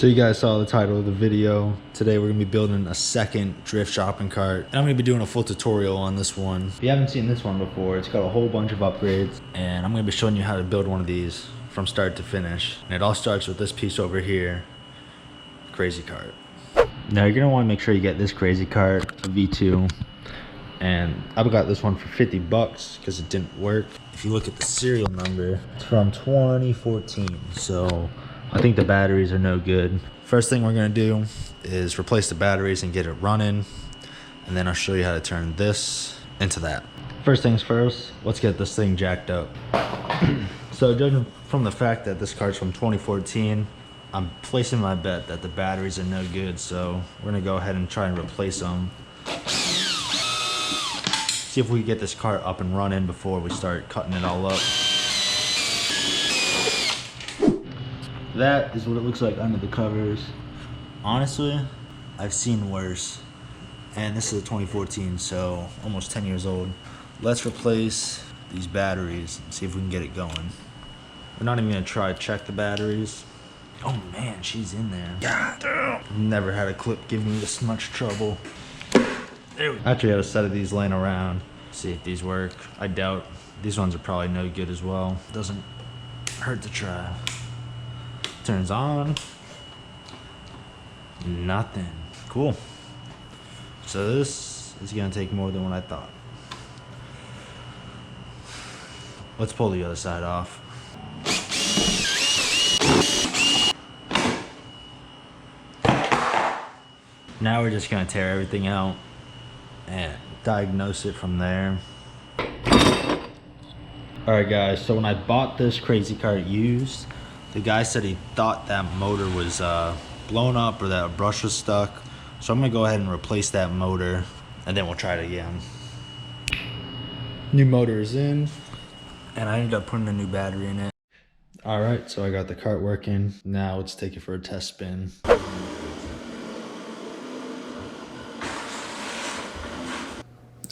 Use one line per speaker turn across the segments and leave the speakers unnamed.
So you guys saw the title of the video. Today we're gonna be building a second drift shopping cart. And I'm gonna be doing a full tutorial on this one. If you haven't seen this one before, it's got a whole bunch of upgrades. And I'm gonna be showing you how to build one of these from start to finish. And it all starts with this piece over here, crazy cart. Now you're gonna wanna make sure you get this crazy cart, a V2. And I got this one for 50 bucks because it didn't work. If you look at the serial number, it's from 2014. So I think the batteries are no good. First thing we're gonna do is replace the batteries and get it running. And then I'll show you how to turn this into that. First things first, let's get this thing jacked up. So judging from the fact that this cart's from 2014, I'm placing my bet that the batteries are no good. So we're gonna go ahead and try and replace them. See if we can get this cart up and running before we start cutting it all up. That is what it looks like under the covers. Honestly, I've seen worse. And this is a 2014, so almost 10 years old. Let's replace these batteries and see if we can get it going. We're not even gonna try to check the batteries. Oh man, she's in there. God damn. Never had a clip give me this much trouble. I actually have a set of these laying around. See if these work. I doubt. These ones are probably no good as well. Doesn't hurt to try. Turns on. Nothing. Cool. So this is gonna take more than what I thought. Let's pull the other side off. Now we're just gonna tear everything out and diagnose it from there. Alright guys, so when I bought this crazy cart used, the guy said he thought that motor was blown up or that a brush was stuck. So I'm gonna go ahead and replace that motor and then we'll try it again. New motor is in and I ended up putting a new battery in it. Alright, so I got the cart working. Now let's take it for a test spin.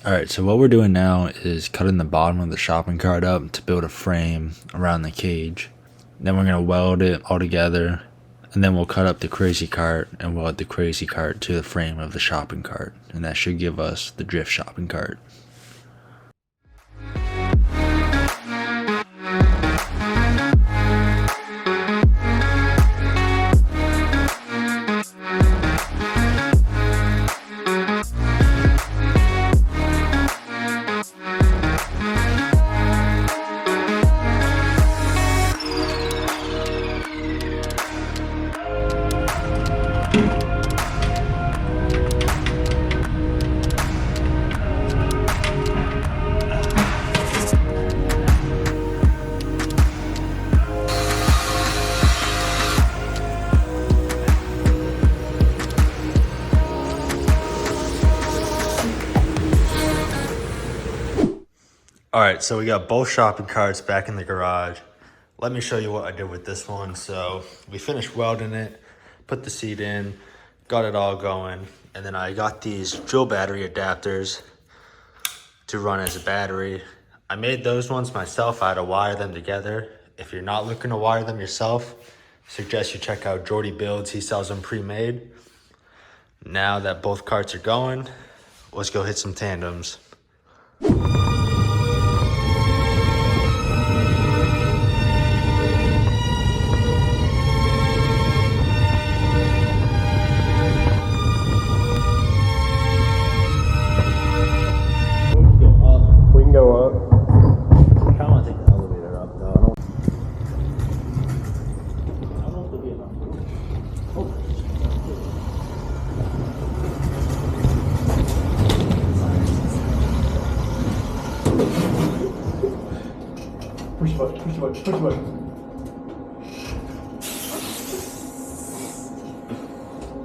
Alright, so what we're doing now is cutting the bottom of the shopping cart up to build a frame around the cage. Then we're going to weld it all together, and then we'll cut up the crazy cart and weld the crazy cart to the frame of the shopping cart. And that should give us the drift shopping cart. Alright, so we got both shopping carts back in the garage. Let me show you what I did with this one. So we finished welding it, put the seat in, got it all going, and then I got these drill battery adapters to run as a battery. I made those ones myself. I had to wire them together. If you're not looking to wire them yourself, I suggest you check out Jordy Builds. He sells them pre-made. Now that both carts are going, let's go hit some tandems.
Push button, push button, push button.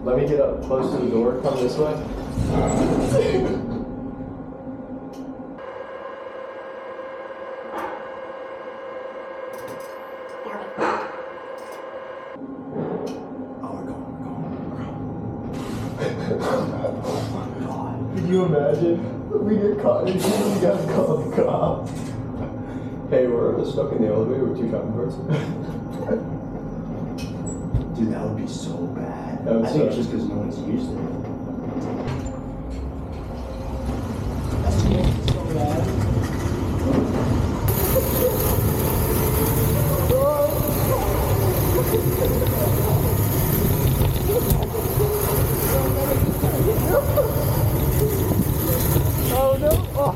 Let me get up close to the door. Come this way. Can you imagine? We get caught and we gotta call the cops. Hey, we're stuck in the elevator with two shopping carts.
Dude, that would be so bad.
That would
I think it's
suck.
just because no one's used it.
Oh no! Oh.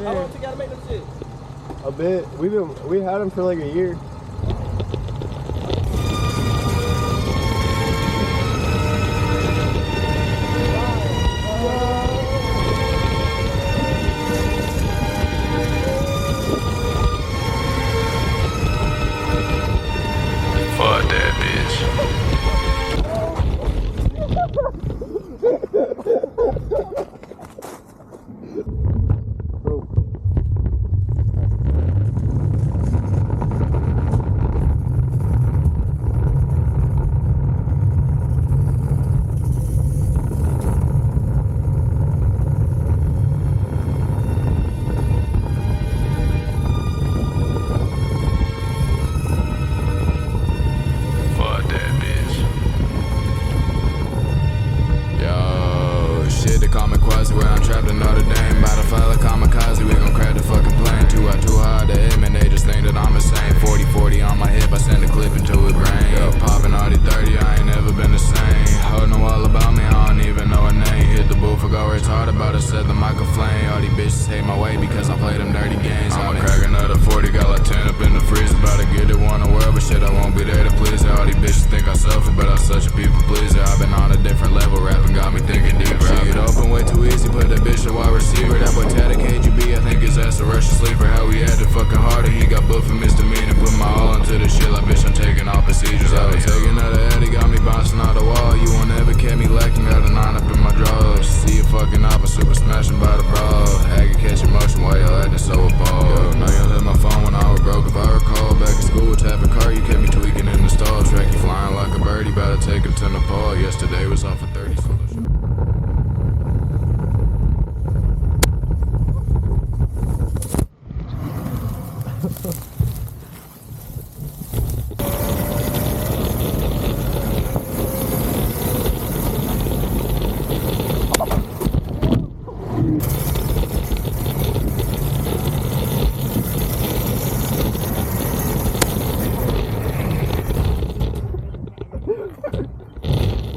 How long you gotta make them shit?
A bit. We had them for like a year.
Fuck that bitch. Fuck that bitch. Yo, shit, they call me Quasi, where I'm trapped in Notre Dame. About to fly like kamikaze, we gon' crash the fucking plane. Too hard to aim, and they just think that I'm insane. 40-40 on my hip, I send a clip into a brain. Yo, popping all these 30, I ain't never been the same. Heard know all about me, I don't even know her name. Hit the booth, I go retarded, about to set the mic aflame. All these bitches hate my way because I play them dirty games. I'ma crack another 40, got like 10 up in the freezer. About to get it one the world, but shit, I won't be there to please her. All these bitches think I suffer, but I'm such a people pleaser. I've been on a different level, rapping got me thinking deeper. She get open way too easy, put that bitch in wide receiver. That boy Taddy KGB, I think his ass a Russian sleeper. How we had it fucking harder, he got booked for misdemeanor. Put my all into this shit like bitch, I'm taking all procedures. I was taking out the Eddie, got me bouncing out the wall. You won't ever catch me lacking, got a 9 up in my drawers. See you fucking up, I super smashing by the brawl. I can catch emotion while y'all acting so appalled. Now you hit my phone when I was broke, if I recall. Back in school, tapping car, you kept me tweaking in the stall. Track you flying like a birdie, about to take him to Nepal. Yesterday was off of 30 solo shot.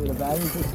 The battery just...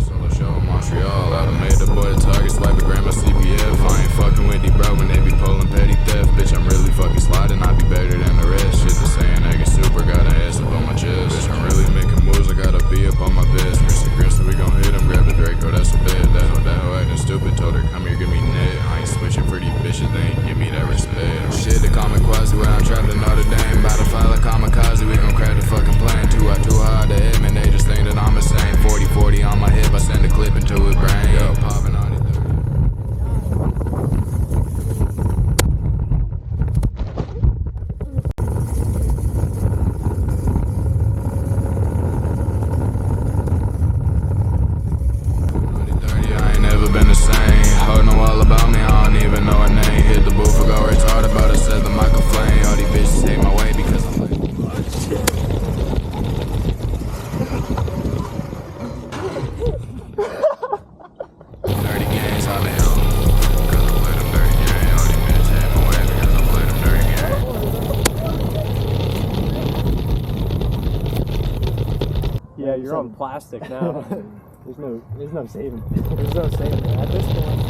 Solo show in Montreal. I done made the boy the target, swipe a grandma CPF. I ain't fucking with these bro when they be pulling petty theft. Bitch, I'm really fucking sliding, I be better than the rest. Shit, the saying I get super, got an ass up on my chest. Bitch, I'm really making moves, I got a B up on my vest. Grinch, we gon' hit him, grab the Draco, that's a bet. That hoe acting stupid, told her come here, give me net. I ain't switching for these bitches, they ain't give me that respect. Shit, they call me Quasi, where I'm trapped in Notre Dame. About to fly like kamikaze, we gon' crash the fucking plane. Too hard to aim, and they just think that I'm insane. 40-40 on my hip, I send a clip into his brain. Yo, popping on it. I ain't never been the same. Heard know all about me, I don't even know her name. Hit the booth, I go retarded, about to set the mic aflame. All these bitches hate my way because I'm like, dirty games, how the hell? Cause I play them dirty games. All these bitches hate my way because I play them dirty games.
Yeah, you're on plastic now. There's no saving. There's no saving at this point.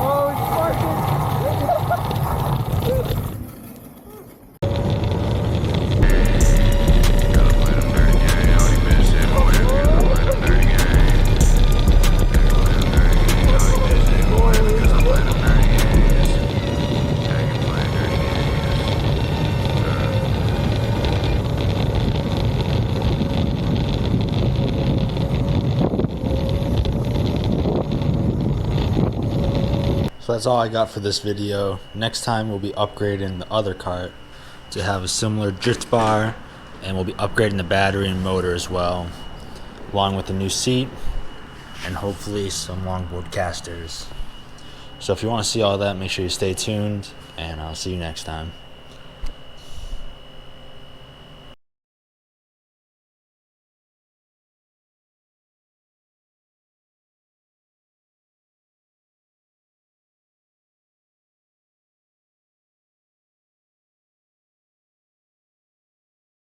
Oh, it's
So that's all I got for this video. Next time we'll be upgrading the other cart to have a similar drift bar, and we'll be upgrading the battery and motor as well, along with a new seat and hopefully some longboard casters. So if you want to see all that, make sure you stay tuned, and I'll see you next time.